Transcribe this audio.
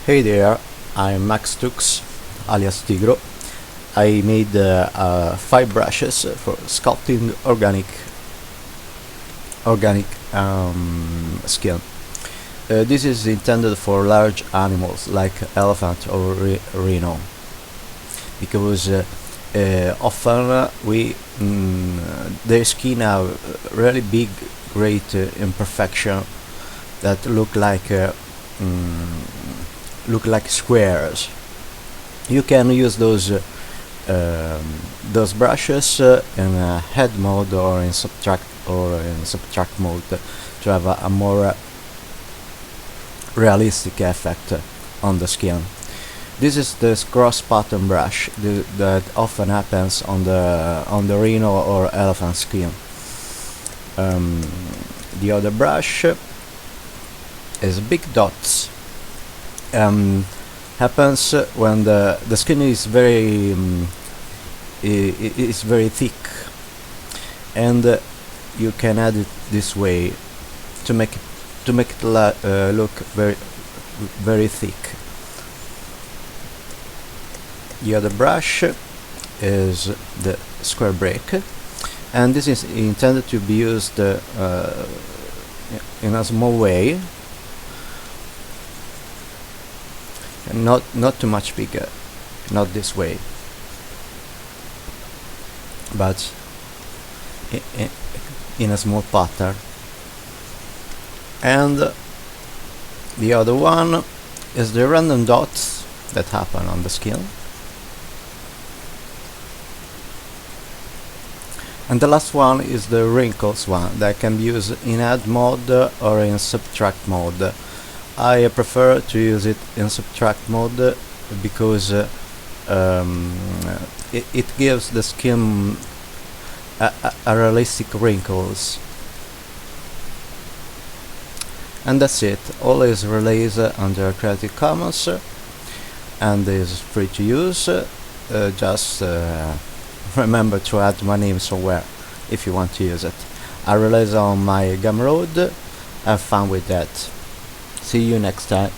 Hey there, I'm Max Tux, alias Tigro. I made 5 brushes for sculpting organic skin. This is intended for large animals like elephant or rhino, because often their skin have really big, great imperfection that look like squares. You can use those brushes in head mode or in subtract mode to have a more realistic effect on the skin. This is this cross pattern brush that often happens on the rhino or elephant skin. The other brush is big dots. Happens when the skin is very thick, and you can add it this way to make it look very thick. The other brush is the square break, and this is intended to be used in a small way, and not too much bigger, not this way, but in a small pattern. And the other one is the random dots that happen on the skin. And the last one is the wrinkles one that can be used in add mode or in subtract mode. I prefer to use it in subtract mode because it gives the skin a realistic wrinkles. And that's it. All is released under Creative Commons and is free to use. Just remember to add my name somewhere if you want to use it. I release on my Gumroad. Have fun with that. See you next time.